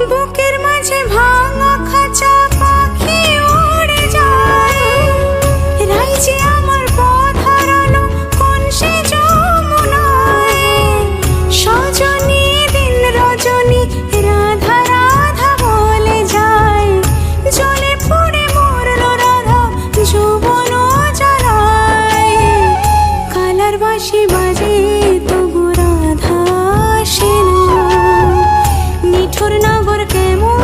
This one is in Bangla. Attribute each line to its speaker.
Speaker 1: বুকের মাঝে ভাঙা খাঁচা পাখি উড়ে যায়। রাইছে আমার পথ হারালো কোন সে যমুনায়। সজনী দিন রজনী রাধা রাধা বলে যায়। জলে পুড়ে মরলো রাধা যৌবন জ্বালায়। কালার বাঁশি বাজে তবু রাধা আসে না। নিঠুর নগর কেমন